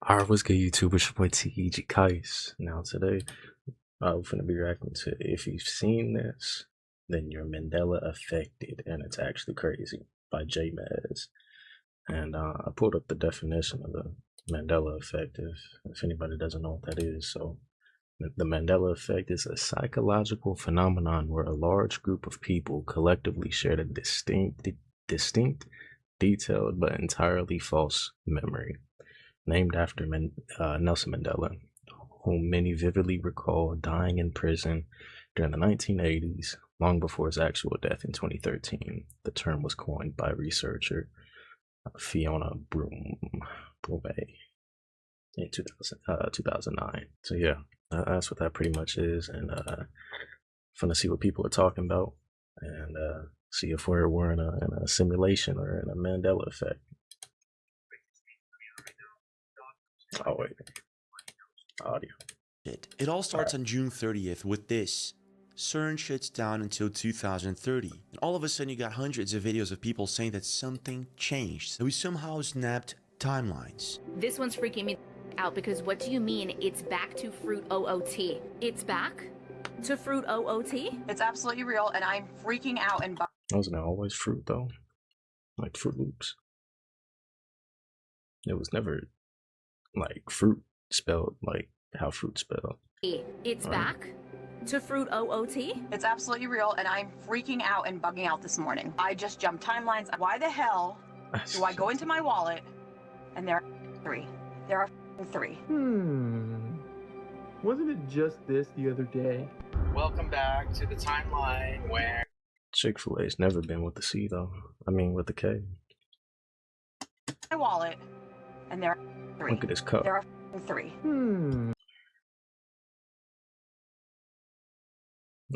Alright, what's good, YouTube? It's your boy TEG Quise. Now, today, we're going to be reacting to If You've Seen This, Then You're Mandela Affected, and It's Actually Crazy by J Maz. And I pulled up the definition of the Mandela effect if anybody doesn't know what that is. So, the Mandela effect is a psychological phenomenon where a large group of people collectively share a distinct, detailed, but entirely false memory. Named after Nelson Mandela, whom many vividly recall dying in prison during the 1980s, long before his actual death in 2013. The term was coined by researcher Fiona Broome in 2009. So yeah, that's what that pretty much is, and fun to see what people are talking about, and see if we're in a simulation or in a Mandela effect. Oh wait, audio. It all starts on June 30th with this. CERN shuts down until 2030, and all of a sudden you got hundreds of videos of people saying that something changed, that we somehow snapped timelines. This one's freaking me out because what do you mean it's back to Fruit OOT? It's back to Fruit OOT? It's absolutely real, and I'm freaking out. And Wasn't it always fruit though? Like Fruit Loops. It was never like fruit spelled like how fruit spelled. It's back to Fruit OOT? It's absolutely real, and I'm freaking out and bugging out this morning. I just jumped timelines. Why the hell do I go into my wallet and there are three? There are three. Wasn't it just this the other day? Welcome back to the timeline where Chick-fil-A's never been with the C though. I mean with the K. My wallet and there are three. Look at this cup. There are three.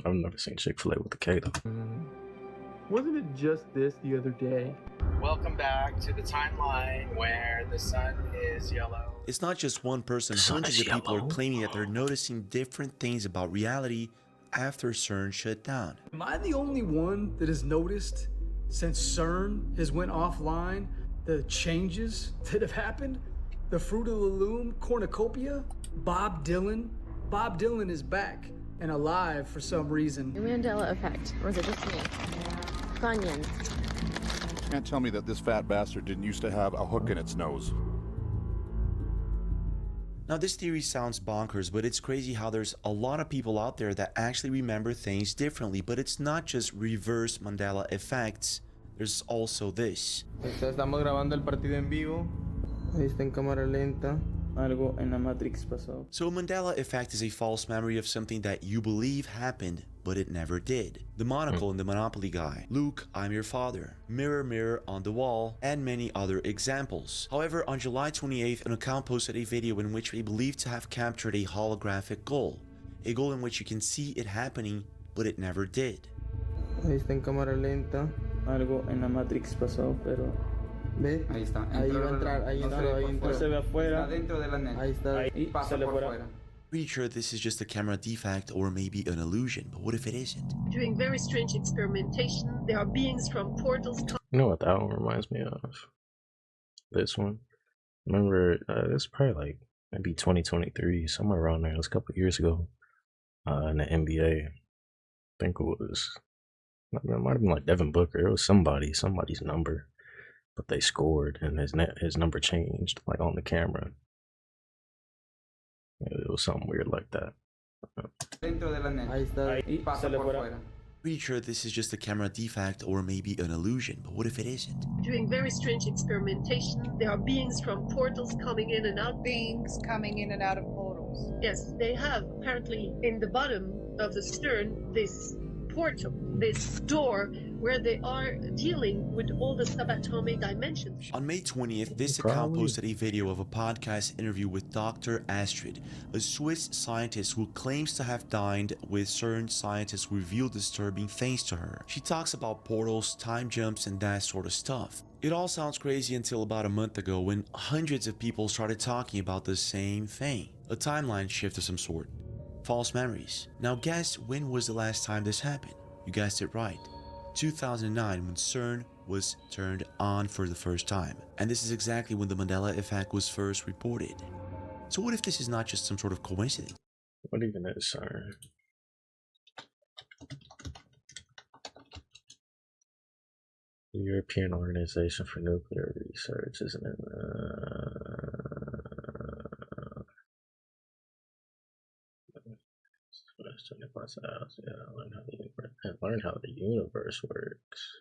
I've never seen Chick-fil-A with the K though. Wasn't it just this the other day? welcome back to the timeline where the sun is yellow. It's not just one person, The sun hundreds is of people are yellow. claiming that they're noticing different things about reality after CERN shut down. Am I the only one that has noticed since CERN has went offline the changes that have happened? The Fruit of the Loom cornucopia? Bob Dylan? Bob Dylan is back and alive for some reason. The Mandela effect, or was it just me? Funyuns. Can't tell me that this fat bastard didn't used to have a hook in its nose. Now this theory sounds bonkers, but it's crazy how there's a lot of people out there that actually remember things differently. But it's not just reverse Mandela effects, there's also this. Estamos grabando el partido en vivo. Ahí está en cámara lenta. Algo en la Matrix pasó. So a Mandela effect is a false memory of something that you believe happened, but it never did. The monocle in the Monopoly guy, Luke, I'm your father, mirror mirror on the wall, and many other examples. However, on July 28th, an account posted a video in which they believed to have captured a holographic goal. A goal in which you can see it happening, but it never did. Ahí está en cámara lenta. Algo en la Matrix pasó, pero... ¿Ve? Ahí está. Ahí va a entrar, ahí entró, ahí entró. Se ve afuera. Está dentro de la net. Ahí está. Ahí pasa por fuera. Pretty sure this is just a camera defect or maybe an illusion, but what if it isn't? Doing very strange experimentation. There are beings from portals. You know what that one reminds me of? This one. Remember, this is probably like maybe 2023, somewhere around there. It was a couple of years ago in the NBA. I think it was, it might have been like Devin Booker. It was somebody's number, but they scored and his number changed like on the camera. It was something weird like that. Dentro de la net. Ahí está. Ahí pasa por fuera. Pretty sure this is just a camera defect or maybe an illusion, but what if it isn't? Doing very strange experimentation. There are beings from portals coming in and out. Beings coming in and out of portals. Yes, they have apparently in the bottom of the stern this portal, this door where they are dealing with all the subatomic dimensions. On May 20th, this account posted a video of a podcast interview with Dr. Astrid, a Swiss scientist who claims to have dined with CERN scientists who reveal disturbing things to her. She talks about portals, time jumps, and that sort of stuff. It all sounds crazy until about a month ago when hundreds of people started talking about the same thing. A timeline shift of some sort. False memories. Now guess when was the last time this happened? You guessed it right. 2009 when CERN was turned on for the first time. And this is exactly when the Mandela effect was first reported. So what if this is not just some sort of coincidence? What even is CERN? The European Organization for Nuclear Research, isn't it? Yeah, learn how the universe works.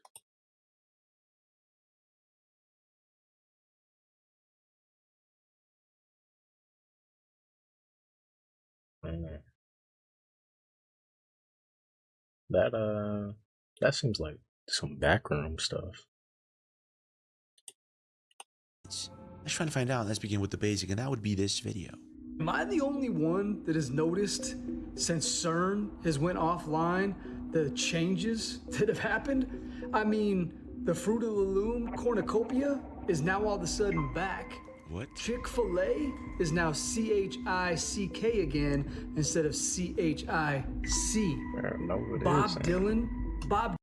That seems like some backroom stuff. Let's try to find out. Let's begin with the basic, and that would be this video. Am I the only one that has noticed since CERN has went offline the changes that have happened? I mean, the Fruit of the Loom cornucopia is now all of a sudden back. What? Chick-fil-A is now C-H-I-C-K again instead of C-H-I-C. Bob Dylan, Bob.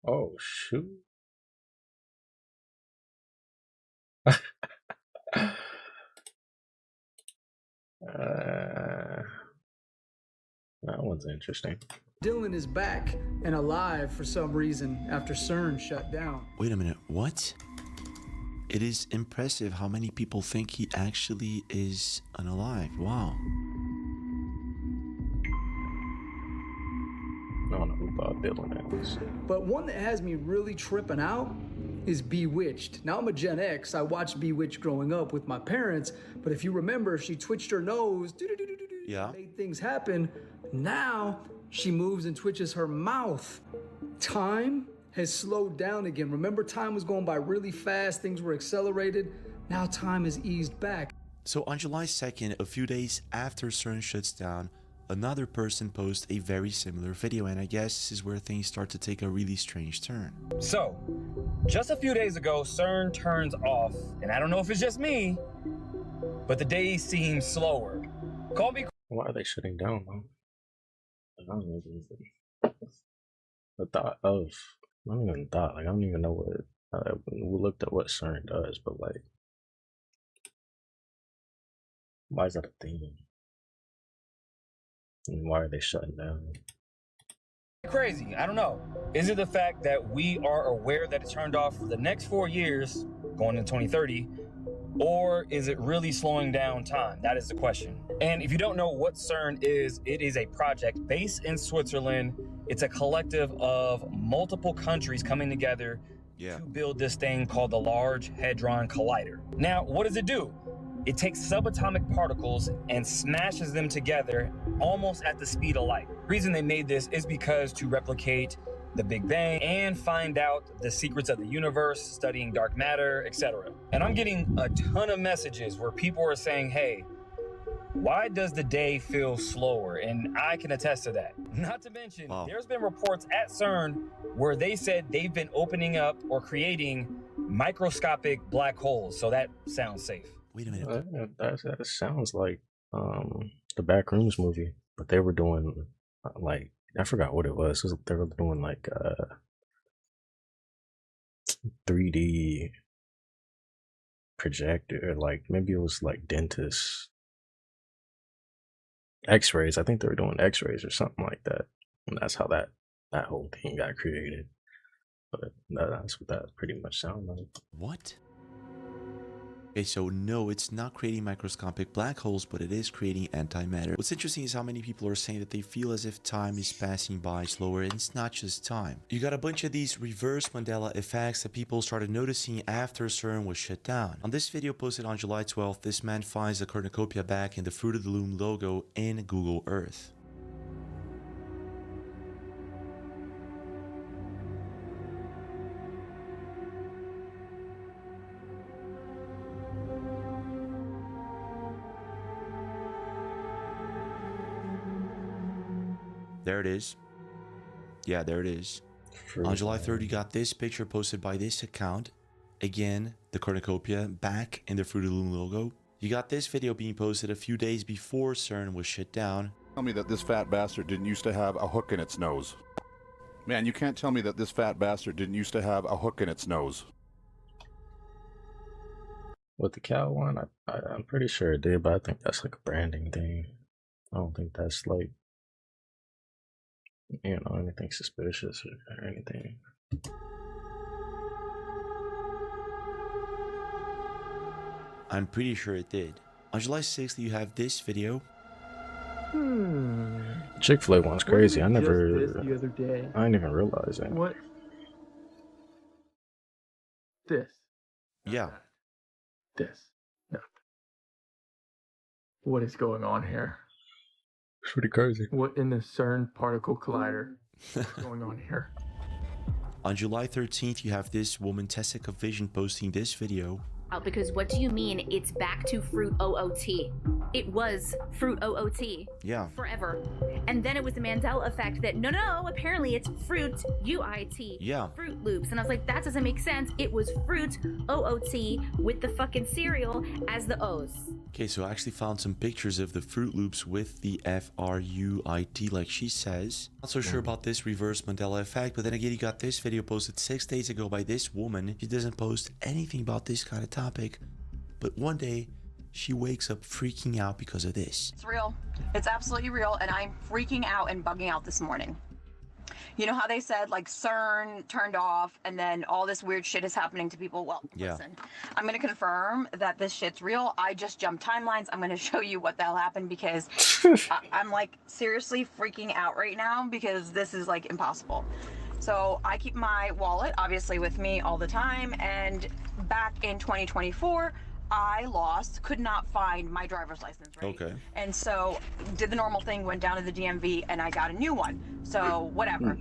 Oh, shoot. That one's interesting. Dylan is back and alive for some reason after CERN shut down. Wait a minute, what? It is impressive how many people think he actually is unalive. Wow. I don't know who Bob Dylan is. But one that has me really tripping out is Bewitched. Now I'm a Gen X. I watched Bewitched growing up with my parents, but if you remember, she twitched her nose, made things happen. Now she moves and twitches her mouth. Time has slowed down again. Remember, time was going by really fast, things were accelerated. Now time has eased back. So on July 2nd, a few days after CERN shuts down, another person posts a very similar video, and I guess this is where things start to take a really strange turn. So, just a few days ago, CERN turns off, and I don't know if it's just me, but the days seem slower. Call me. Why are they shutting down, though? I don't even. The thought of. I don't even thought. Like, I don't even know what. We looked at what CERN does, but like. Why is that a thing? And why are they shutting down? Crazy. I don't know. Is it the fact that we are aware that it turned off for the next 4 years, going into 2030, or is it really slowing down time? That is the question. And if you don't know what CERN is, it is a project based in Switzerland. It's a collective of multiple countries coming together to build this thing called the Large Hadron Collider. Now, what does it do? It takes subatomic particles and smashes them together almost at the speed of light. The reason they made this is because to replicate the Big Bang and find out the secrets of the universe, studying dark matter, etc. And I'm getting a ton of messages where people are saying, hey, why does the day feel slower? And I can attest to that. Not to mention, there's been reports at CERN where they said they've been opening up or creating microscopic black holes. So that sounds safe. Wait a minute. That sounds like the Backrooms movie, but they were doing like I forgot what it was. They were doing like 3D projector, like maybe it was like dentist X-rays. I think they were doing X-rays or something like that, and that's how that whole thing got created. But that's what that pretty much sounded like. What? Okay, so no, it's not creating microscopic black holes, but it is creating antimatter. What's interesting is how many people are saying that they feel as if time is passing by slower, and it's not just time. You got a bunch of these reverse Mandela effects that people started noticing after CERN was shut down. On this video posted on July 12th, this man finds the cornucopia back in the Fruit of the Loom logo in Google Earth. There it is. Yeah, there it is. On July 3rd, you got this picture posted by this account. Again, the cornucopia back in the Fruit of the Loom logo. You got this video being posted a few days before CERN was shut down. Tell me that this fat bastard didn't used to have a hook in its nose. Man, you can't tell me that this fat bastard didn't used to have a hook in its nose. With the cow one, I'm pretty sure it did, but I think that's like a branding thing. I don't think that's like, you know, anything suspicious or anything. I'm pretty sure it did. On July 6th, you have this video. Chick-fil-A one's crazy. I never, Just this the other day. I didn't even realize that. What? This. Yeah. This. No. What is going on here? It's pretty crazy. What in the CERN particle collider is going on here? On July 13th, you have this woman, Tessica Vision, posting this video. Because what do you mean it's back to Fruit OOT? It was Fruit OOT. Yeah. Forever. And then it was the Mandela effect that, no, apparently it's Fruit UIT. Yeah. Fruit Loops. And I was like, that doesn't make sense. It was Fruit OOT with the fucking cereal as the O's. Okay, so I actually found some pictures of the Fruit Loops with the FRUIT, like she says. Not so sure about this reverse Mandela effect, but then again, you got this video posted 6 days ago by this woman. She doesn't post anything about this kind of topic, but one day she wakes up freaking out because of this. It's real. It's absolutely real, and I'm freaking out and bugging out this morning. You know how they said, like, CERN turned off and then all this weird shit is happening to people? Well, yeah. Listen, I'm going to confirm that this shit's real. I just jumped timelines. I'm going to show you what the hell happened because I'm, like, seriously freaking out right now because this is, like, impossible. So I keep my wallet, obviously, with me all the time, and back in 2024, I could not find my driver's license, right? Okay. And so did the normal thing, went down to the DMV, and I got a new one. So whatever.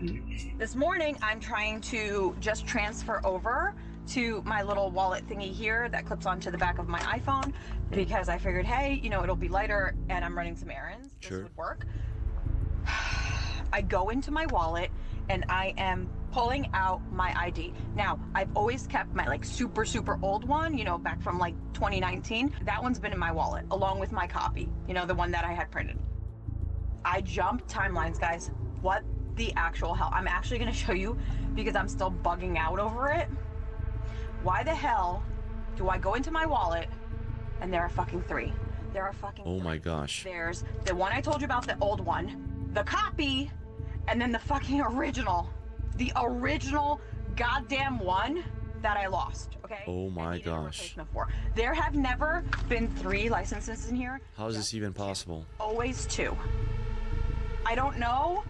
This morning, I'm trying to just transfer over to my little wallet thingy here that clips onto the back of my iPhone because I figured, hey, you know, it'll be lighter and I'm running some errands. This would work. I go into my wallet and I am pulling out my ID. Now, I've always kept my like super old one, you know, back from like 2019. That one's been in my wallet along with my copy, you know, the one that I had printed. I jumped timelines, guys. What the actual hell? I'm actually gonna show you because I'm still bugging out over it. Why the hell do I go into my wallet and there are fucking three? There are fucking Oh my gosh. There's the one I told you about, the old one, the copy, and then the fucking original. The original goddamn one that I lost, okay? Oh my gosh. There have never been 3 licenses in here. How is this even possible? Always 2. I don't know.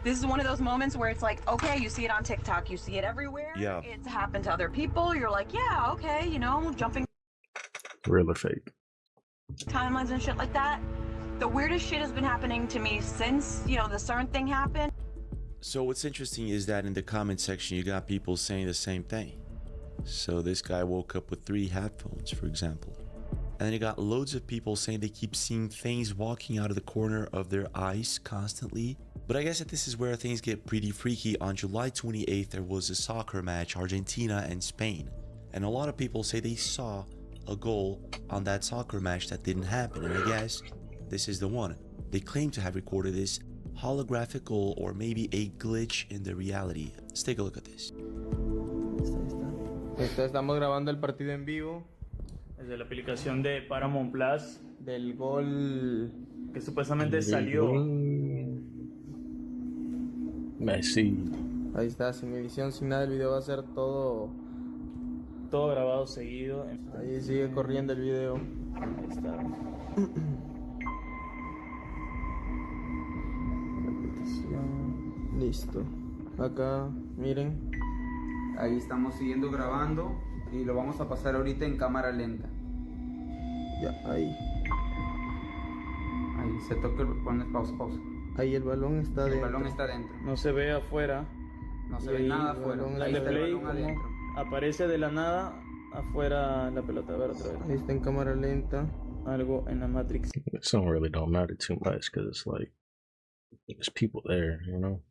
This is one of those moments where it's like, okay, you see it on TikTok, you see it everywhere. Yeah. It's happened to other people. You're like, yeah, okay, you know, jumping Real or fake? timelines and shit like that. The weirdest shit has been happening to me since, you know, the CERN thing happened. So what's interesting is that in the comment section, you got people saying the same thing. So this guy woke up with 3 headphones, for example. And then you got loads of people saying they keep seeing things walking out of the corner of their eyes constantly. But I guess that this is where things get pretty freaky. On July 28th, there was a soccer match, Argentina and Spain. And a lot of people say they saw a goal on that soccer match that didn't happen. And I guess this is the one. They claim to have recorded this holographic goal or maybe a glitch in the reality. Let's take a look at this. Estamos grabando el partido en vivo desde la aplicación de Paramount Plus del gol que supuestamente salió. Messi. Ahí está, sin edición, sin nada, el video va a ser todo grabado seguido. Ahí sigue corriendo el video. Ahí está. Repetición. Listo. Acá, miren. Ahí estamos siguiendo grabando y lo vamos a pasar ahorita en cámara lenta. Ya, ahí. Ahí se toca, pones pausa. Ahí el balón está dentro. El balón está dentro. No se ve afuera. No se ve nada afuera. Ahí está el balón adentro. Aparece de la nada afuera la pelota. A ver otra vez. Ahí está en cámara lenta. Algo en la Matrix. Some really don't matter too much because it's like there's people there, you know.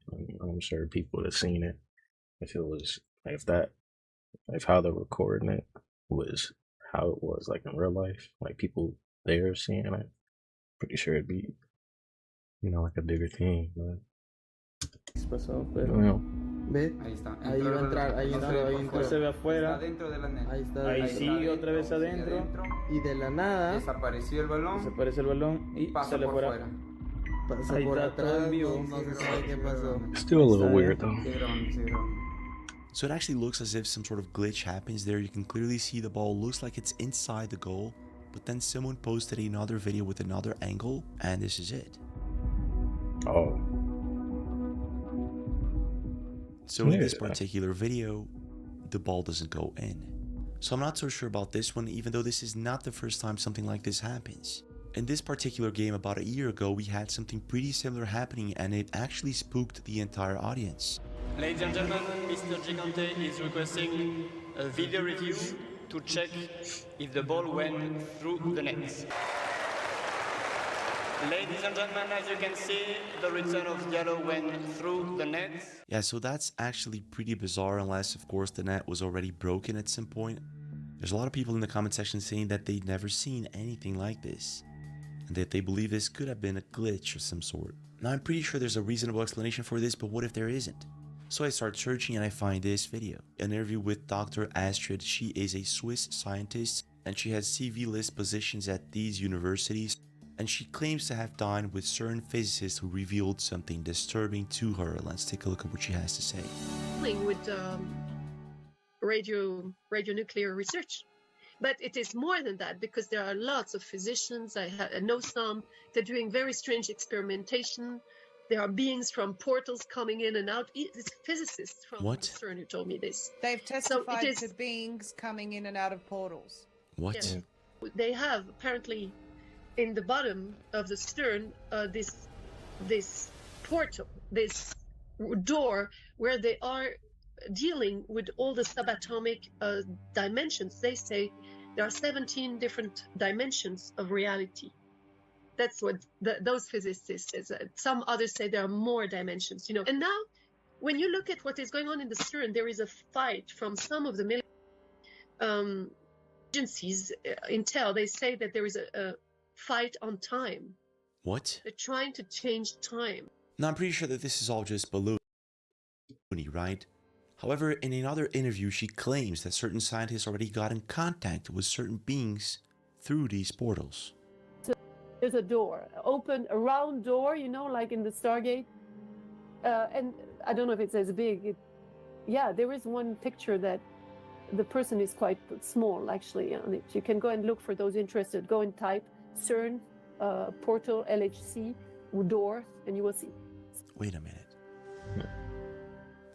I'm sure people would have seen it if it was if how they're recording it was how it was like in real life, like people there seeing it. Pretty sure it'd be like a bigger team. But, pasó, pero well, ¿ves? Ahí está. Ahí va a entrar, ahí entró, ahí entró. Se ve afuera. Está dentro de la net. Ahí está. Ahí sigue está otra vez sigue adentro. Y de la nada desapareció el balón. desaparece el balón y Pasa sale por fuera. fuera. Pasa Ahí por está todo atrás, en vivo. no se sabe qué pasó. still a little weird though. Sigue grabando, sigue grabando. So it actually looks as if some sort of glitch happens there. You can clearly see the ball looks like it's inside the goal, but then someone posted another video with another angle, and this is it. Oh. So in this particular video, the ball doesn't go in. So I'm not so sure about this one, even though this is not the first time something like this happens. In this particular game about a year ago, we had something pretty similar happening, and it actually spooked the entire audience. Ladies and gentlemen, Mr. Gigante is requesting a video review to check if the ball went through the net. Ladies and gentlemen, as you can see, the return of yellow went through the net. Yeah, so that's actually pretty bizarre, unless of course the net was already broken at some point. There's a lot of people in the comment section saying that they'd never seen anything like this, and that they believe this could have been a glitch of some sort. Now I'm pretty sure there's a reasonable explanation for this, but what if there isn't? So I start searching and I find this video. An interview with Dr. Astrid. She is a Swiss scientist and she has CV list positions at these universities, and she claims to have dined with certain physicists who revealed something disturbing to her. Let's take a look at what she has to say. With radionuclear research. But it is more than that, because there are lots of physicians, I know some, they're doing very strange experimentation. There are beings from portals coming in and out. It's physicists from CERN who told me this. They've testified to beings coming in and out of portals. What? Yeah. They have apparently in the bottom of the stern this portal, this door where they are dealing with all the subatomic dimensions. They say there are 17 different dimensions of reality. That's what those physicists say. Some others say there are more dimensions, And now, when you look at what is going on in the CERN, there is a fight from some of the military agencies. Intel, they say that there is a fight on time. What? They're trying to change time. Now I'm pretty sure that this is all just baloney, right? However, in another interview, she claims that certain scientists already got in contact with certain beings through these portals. There's a door, a round door, like in the Stargate. And I don't know if it's as big. There is one picture that the person is quite small, actually. On it. You can go and look for those interested. Go and type CERN, portal, LHC, door, and you will see. Wait a minute.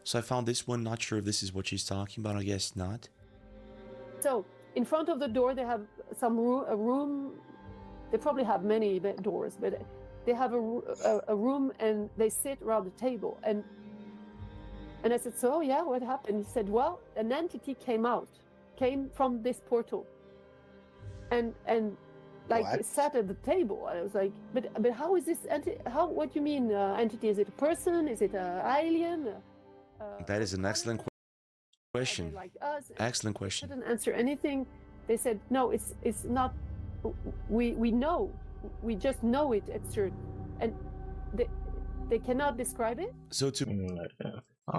So I found this one, not sure if this is what she's talking about, I guess not. So, in front of the door, they have a room. They probably have many doors, but they have a room and they sit around the table. And I said, so yeah, what happened? He said, well, an entity came from this portal. And it sat at the table. I was like, but how is this entity? What do you mean entity? Is it a person? Is it an alien? That is an excellent question. Like us? Excellent question. I didn't answer anything. They said, no, it's not. We know. We just know it at CERN. And they cannot describe it? So I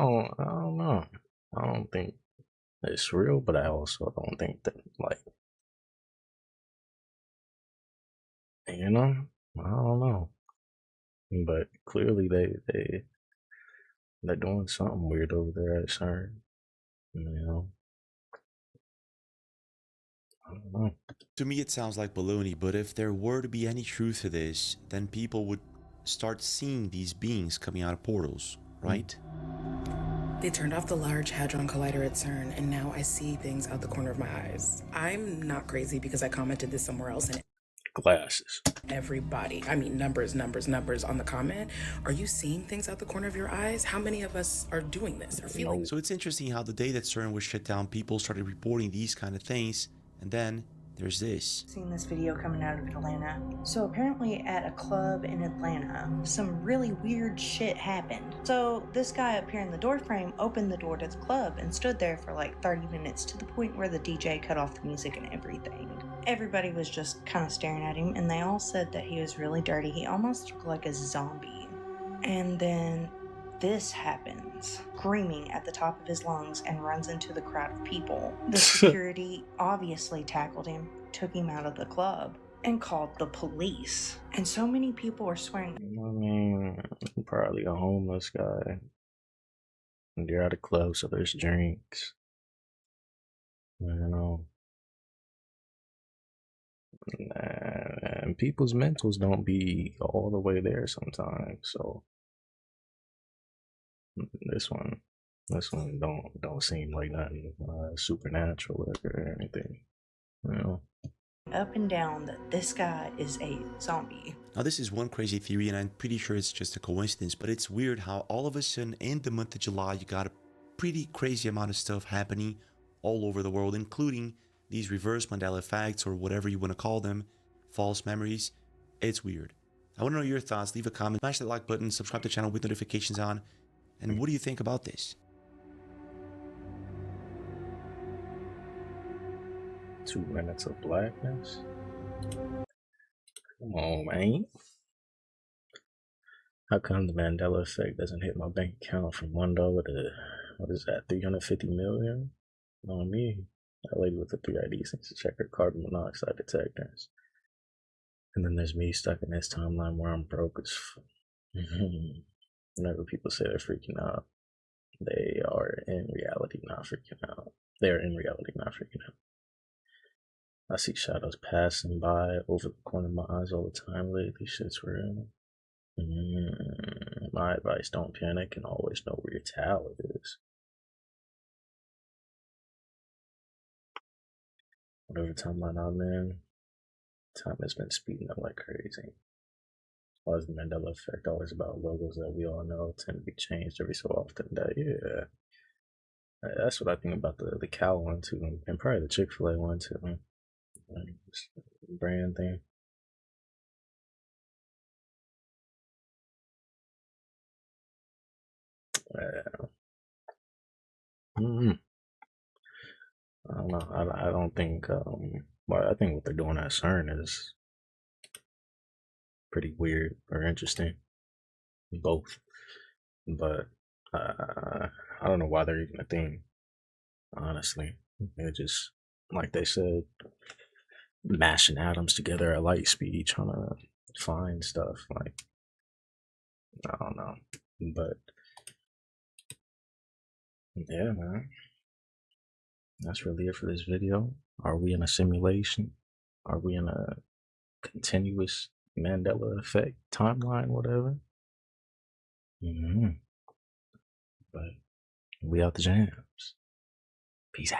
don't know. I don't think it's real, but I also don't think that, I don't know. But clearly they're doing something weird over there at CERN. I don't know. To me, it sounds like baloney, but if there were to be any truth to this, then people would start seeing these beings coming out of portals, right? They turned off the Large Hadron Collider at CERN, and now I see things out the corner of my eyes. I'm not crazy because I commented this somewhere else, and glasses. Everybody, numbers on the comment. Are you seeing things out the corner of your eyes? How many of us are doing this or feeling? So it's interesting how the day that CERN was shut down, people started reporting these kind of things, and then there's this. Seen this video coming out of Atlanta. So apparently at a club in Atlanta, some really weird shit happened. So this guy up here in the doorframe opened the door to the club and stood there for like 30 minutes, to the point where the DJ cut off the music and everything. Everybody was just kind of staring at him, and they all said that he was really dirty. He almost looked like a zombie. And then this happens, screaming at the top of his lungs, and runs into the crowd of people. The security obviously tackled him, took him out of the club, and called the police. And so many people are swearing. I mean, probably a homeless guy. And you're at a club, so there's drinks. You know. And people's mentals don't be all the way there sometimes. So this one don't seem like nothing supernatural or anything. You know. Up and down that this guy is a zombie. Now this is one crazy theory, and I'm pretty sure it's just a coincidence, but it's weird how all of a sudden in the month of July you got a pretty crazy amount of stuff happening all over the world, including these reverse Mandela effects, or whatever you want to call them, false memories. It's weird. I want to know your thoughts. Leave a comment, smash that like button, subscribe to the channel with notifications on, and what do you think about this? 2 minutes of blackness. Come on, man. How come the Mandela effect doesn't hit my bank account from $1 to, what is that, 350 million? On me. That lady with the 3 IDs needs to check her carbon monoxide detectors. And then there's me stuck in this timeline where I'm broke as whenever people say they're freaking out, they are in reality not freaking out. They're in reality not freaking out. I see shadows passing by over the corner of my eyes all the time lately. Shit's real. My advice, don't panic and always know where your talent is. Whatever timeline I'm in, time has been speeding up like crazy. Why is the Mandela effect always about logos that we all know tend to be changed every so often? That's what I think about the cow one too, and probably the Chick-fil-A one too. Brand thing. I don't know. I don't think. Well, I think what they're doing at CERN is pretty weird or interesting. Both, but I don't know why they're even a thing. Honestly, they're just like they said, mashing atoms together at light speed, trying to find stuff. Like, I don't know, but yeah, man, that's really it for this video. Are we in a simulation? Are we in a continuous Mandela effect timeline, whatever? But we out the jams. Peace out.